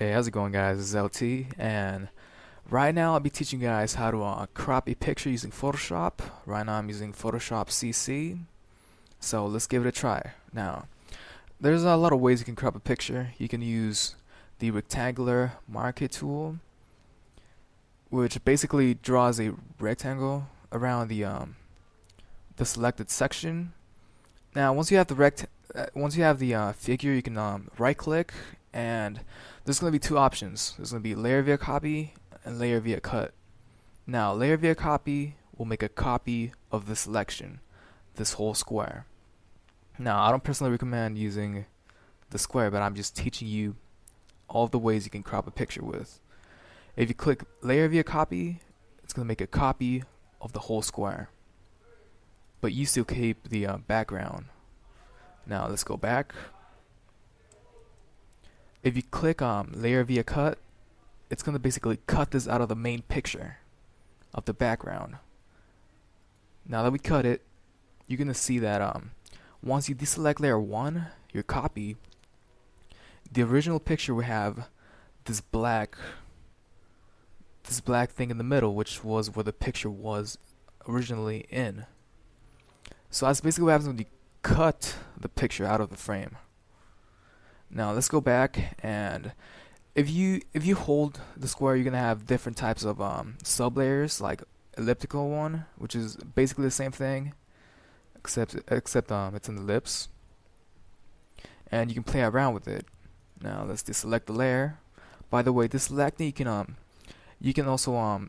Hey, how's it going, guys? This is LT, and right now I'll be teaching you guys how to crop a picture using Photoshop. Right now I'm using Photoshop CC, so let's give it a try. Now, there's a lot of ways you can crop a picture. You can use the rectangular marquee tool, which basically draws a rectangle around the selected section. Now, once you have the figure, you can right-click, and there's going to be two options. There's going to be layer via copy and layer via cut. Now, layer via copy will make a copy of the selection, this whole square. Now, I don't personally recommend using the square, but I'm just teaching you all of the ways you can crop a picture with. If you click layer via copy, it's going to make a copy of the whole square, but you still keep the background. Now let's go back. If you click layer via cut, it's going to basically cut this out of the main picture of the background. Now that we cut it, you're going to see that once you deselect layer 1, your copy, the original picture will have this black thing in the middle, which was where the picture was originally in. So that's basically what happens when you cut the picture out of the frame. Now let's go back, and if you hold the square, you're gonna have different types of sub layers, like elliptical one, which is basically the same thing, except it's an ellipse, and you can play around with it. Now let's deselect the layer. By the way, deselecting, you can also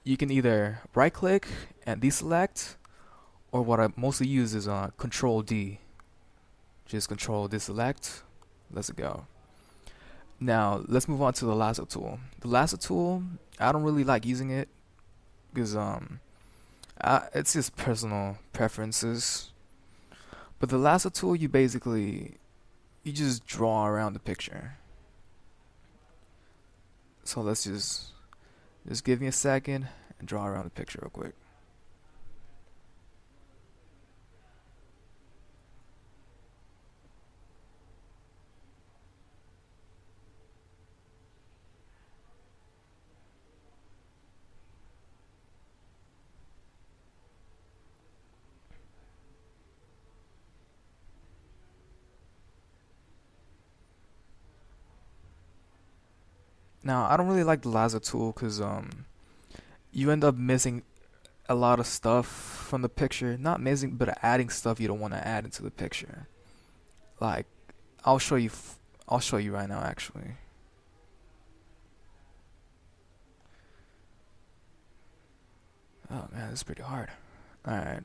you can either right click and deselect, or what I mostly use is Control D. Just Control deselect. Let's go. Now let's move on to the lasso tool. The lasso tool, I don't really like using it because it's just personal preferences. But the lasso tool, you just draw around the picture. So let's just give me a second and draw around the picture real quick. Now, I don't really like the lasso tool because you end up missing a lot of stuff from the picture. Not missing, but adding stuff you don't want to add into the picture. Like, I'll show you. I'll show you right now, actually. Oh man, this is pretty hard. All right.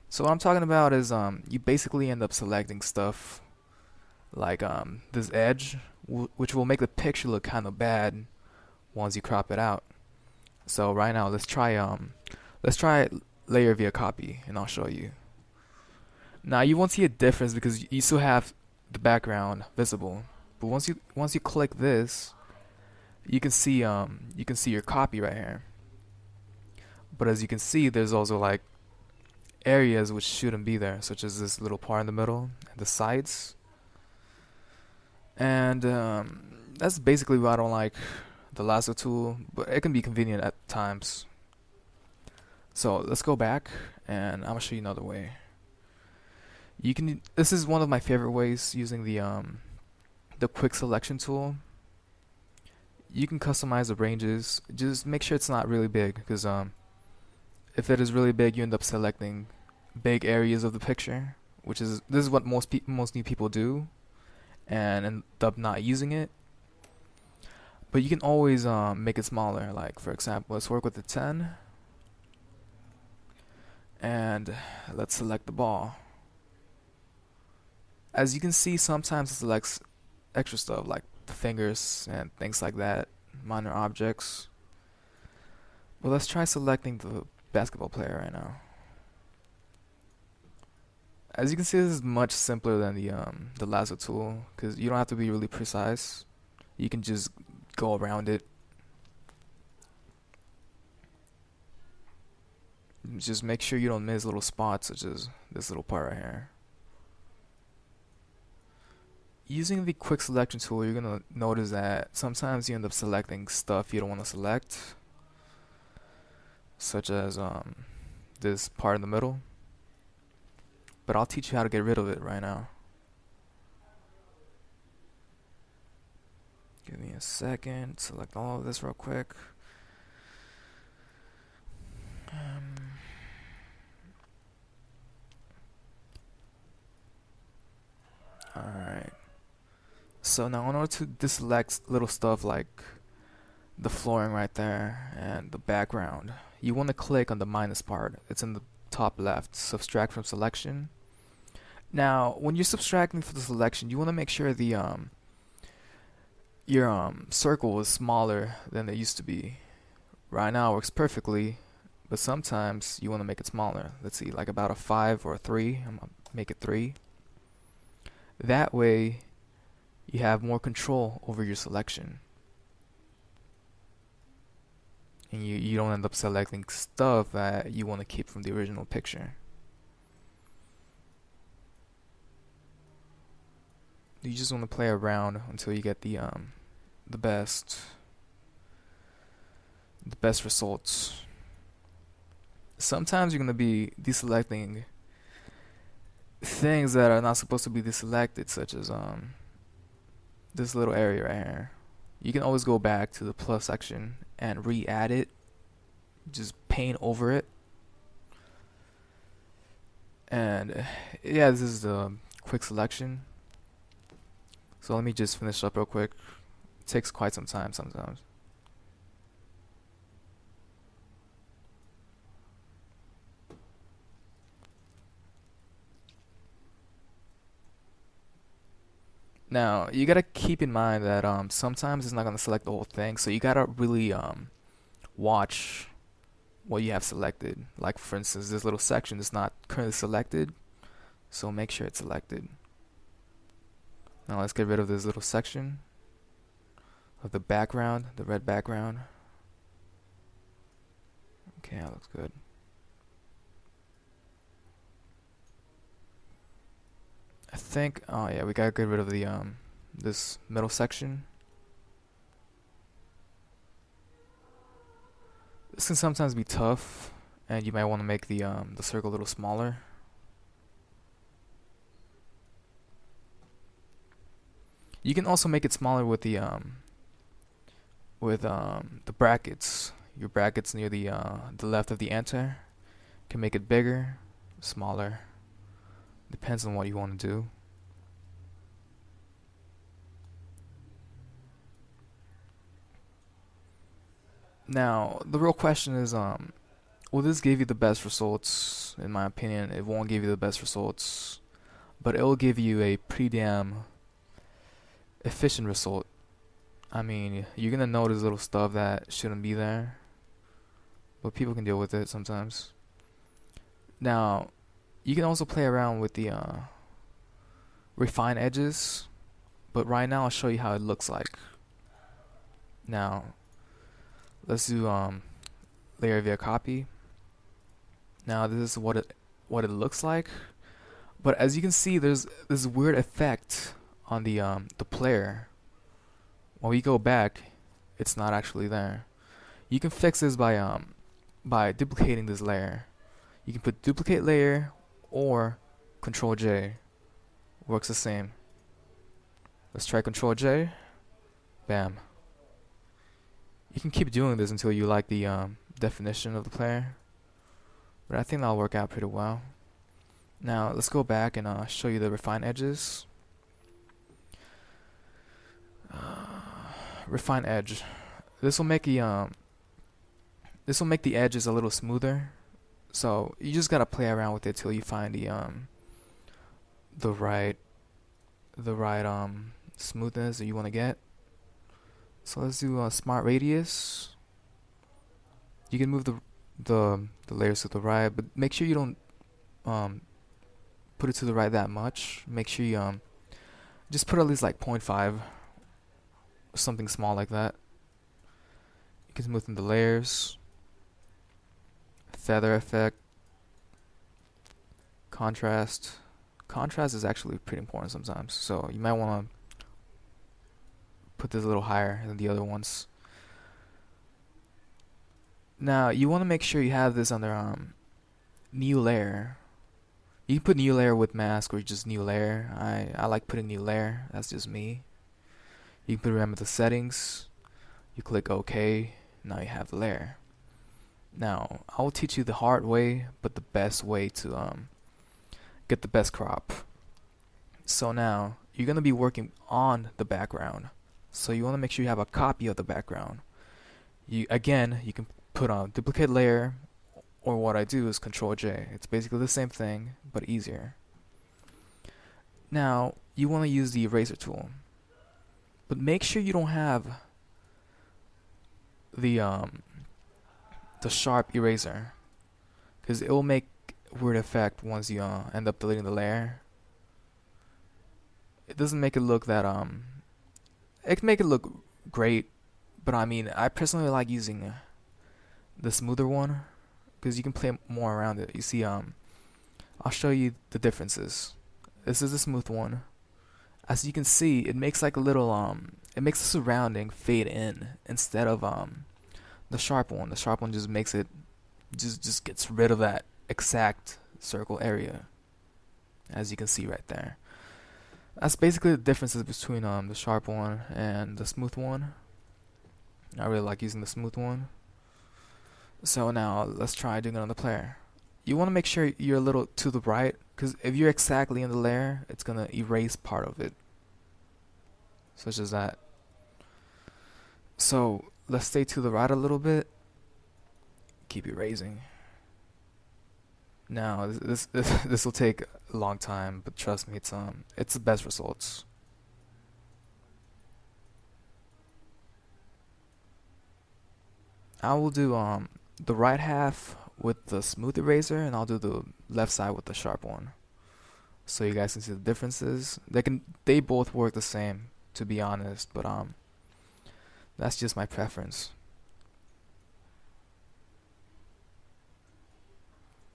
So what I'm talking about is you basically end up selecting stuff like this edge, which will make the picture look kind of bad once you crop it out. So right now, let's try layer via copy, and I'll show you. Now you won't see a difference because you still have the background visible. But once you click this, you can see your copy right here. But as you can see, there's also like areas which shouldn't be there, such as this little part in the middle and the sides. And that's basically why I don't like the lasso tool, but it can be convenient at times. So let's go back, and I'm gonna show you another way. This is one of my favorite ways, using the quick selection tool. You can customize the ranges. Just make sure it's not really big, because if it is really big, you end up selecting big areas of the picture, this is what most new people do, and end up not using it. But you can always make it smaller. Like, for example, let's work with the 10, and let's select the ball. As you can see, sometimes it selects extra stuff like the fingers and things like that, minor objects. But let's try selecting the basketball player right now. As you can see, this is much simpler than the lasso tool, because you don't have to be really precise. You can just go around it. Just make sure you don't miss little spots, such as this little part right here. using the quick selection tool, you're gonna notice that sometimes you end up selecting stuff you don't want to select, such as this part in the middle. But I'll teach you how to get rid of it right now. Give me a second. Select all of this real quick. Alright. So now in order to deselect little stuff like the flooring right there and the background, you want to click on the minus part. It's in the top left. Subtract from selection. Now, when you're subtracting from the selection, you want to make sure the your circle is smaller than it used to be. Right now it works perfectly, but sometimes you want to make it smaller. Let's see, like about a 5 or a 3. I'm gonna make it 3. That way you have more control over your selection. And you don't end up selecting stuff that you want to keep from the original picture. You just want to play around until you get the best results. Sometimes you're going to be deselecting things that are not supposed to be deselected, such as this little area right here. You can always go back to the plus section and re-add it. Just paint over it. And yeah, this is the quick selection. So let me just finish up real quick. It takes quite some time sometimes. Now, you gotta keep in mind that sometimes it's not gonna select the whole thing, so you gotta really watch what you have selected. Like for instance, this little section is not currently selected, so make sure it's selected. Now let's get rid of this little section of the background, the red background. Okay, that looks good. I think, oh yeah, we gotta get rid of the this middle section. This can sometimes be tough, and you might want to make the circle a little smaller. You can also make it smaller with the brackets. Your brackets near the left of the enter can make it bigger, smaller. Depends on what you want to do. Now, the real question is, will this give you the best results? In my opinion, it won't give you the best results, but it will give you a pretty damn efficient result. I mean, you're gonna notice little stuff that shouldn't be there, but people can deal with it sometimes. Now, you can also play around with the refine edges, but right now I'll show you how it looks like. Now, let's do layer via copy. Now this is what it looks like, but as you can see, there's this weird effect on the player. When we go back, it's not actually there. You can fix this by duplicating this layer. You can put duplicate layer or Control J. Works the same. Let's try Control J. Bam. You can keep doing this until you like the definition of the player, but I think that'll work out pretty well. Now let's go back and show you the refine edges. Refine edge. This will make the edges a little smoother. So you just gotta play around with it till you find the right smoothness that you want to get. So let's do a smart radius. You can move the layers to the right, but make sure you don't put it to the right that much. Make sure you just put at least like 0.5 or something small like that. You can smoothen the layers. Feather effect. Contrast. Contrast is actually pretty important sometimes, so you might want to put this a little higher than the other ones. Now you want to make sure you have this under new layer. You can put new layer with mask or just new layer. I like putting new layer. That's just me. You can remember the settings. You click OK. Now you have the layer. Now I will teach you the hard way, but the best way to get the best crop. So now you're gonna be working on the background. So you want to make sure you have a copy of the background. You can put on duplicate layer, or what I do is Control J. It's basically the same thing but easier. Now you want to use the eraser tool, but make sure you don't have the sharp eraser, because it will make weird effect once you end up deleting the layer. It doesn't make it look that it can make it look great, but I mean, I personally like using the smoother one because you can play more around it. You see, I'll show you the differences. This is the smooth one. As you can see, it makes like a little it makes the surrounding fade in instead of the sharp one. The sharp one just makes it just gets rid of that exact circle area, as you can see right there. That's basically the differences between the sharp one and the smooth one. I really like using the smooth one. So now let's try doing it on the player. You want to make sure you're a little to the right, because if you're exactly in the layer, it's gonna erase part of it, such as that. So let's stay to the right a little bit. Keep erasing. Now this will take a long time, but trust me, it's the best results. I will do the right half with the smooth eraser, and I'll do the left side with the sharp one, so you guys can see the differences. They both work the same, to be honest, but that's just my preference.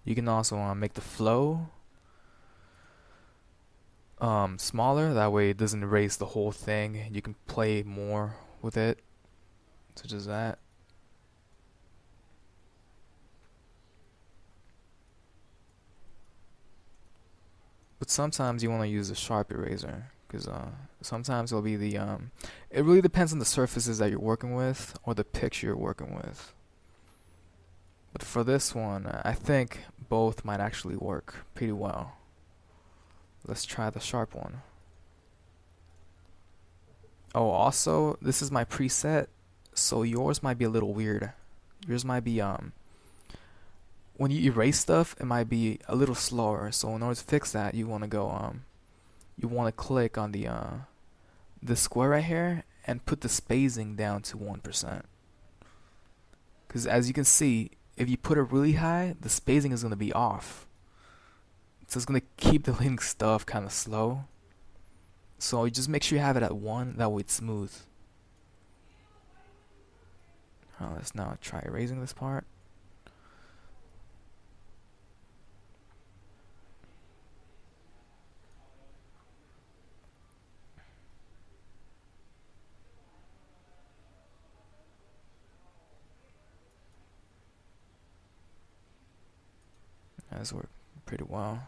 You can also make the flow smaller, that way it doesn't erase the whole thing. You can play more with it, such as that. But sometimes you want to use a sharp eraser, because sometimes it'll be the it really depends on the surfaces that you're working with or the picture you're working with. But for this one, I think both might actually work pretty well. Let's try the sharp one. Oh, also, this is my preset, so yours might be a little weird. Yours might be when you erase stuff, it might be a little slower. So in order to fix that, you want to go you want to click on the square right here and put the spacing down to 1%. Because as you can see, if you put it really high, the spacing is going to be off. So it's going to keep deleting stuff kind of slow. So you just make sure you have it at 1, that way it's smooth. Let's now try erasing this part. That's worked pretty well.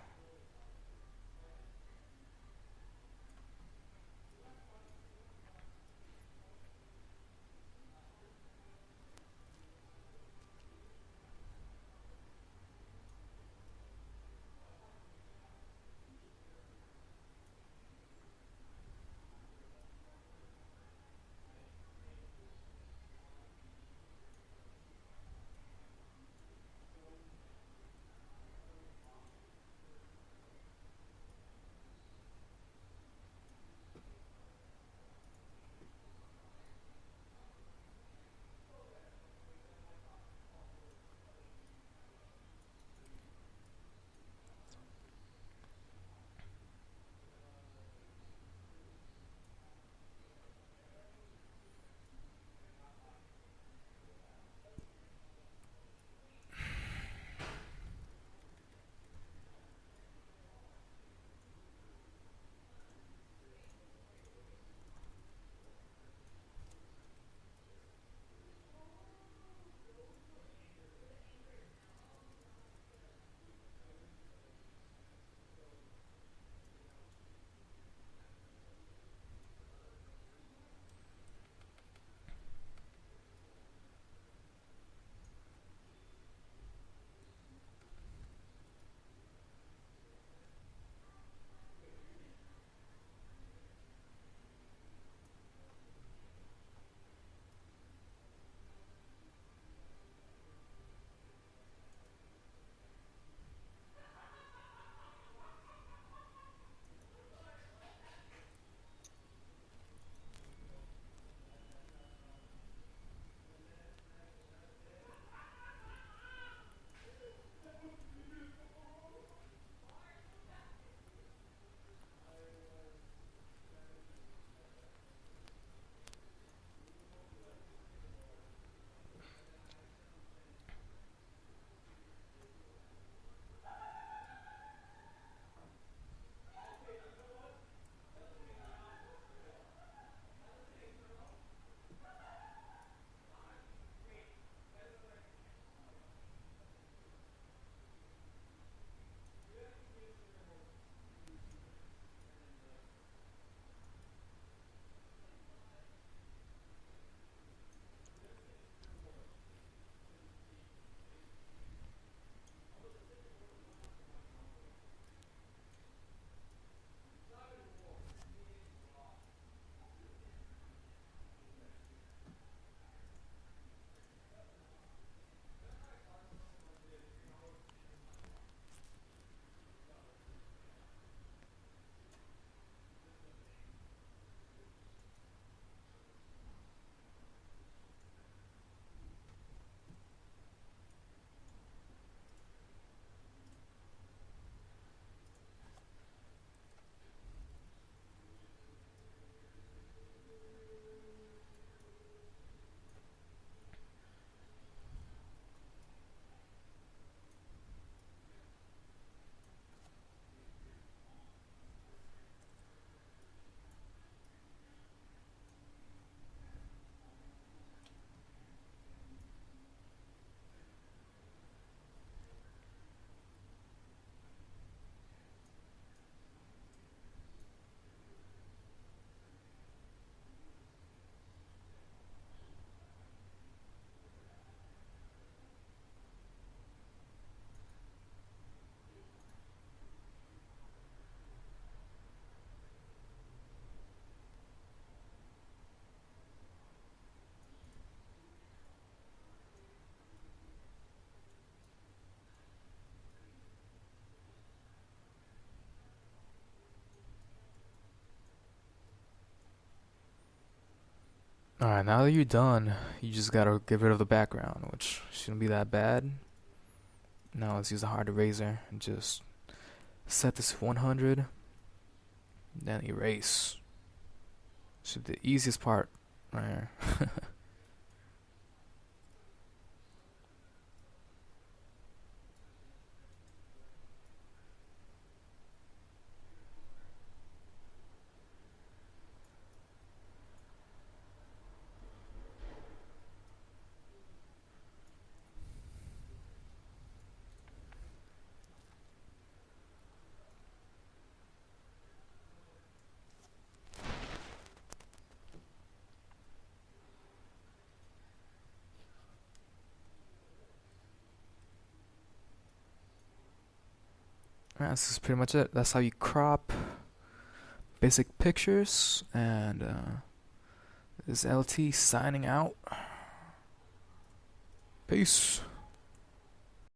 Alright, now that you're done, you just gotta get rid of the background, which shouldn't be that bad. Now let's use a hard eraser and just set this to 100, then erase. Should be the easiest part right here. Alright, this is pretty much it. That's how you crop basic pictures, and this is LT signing out. Peace.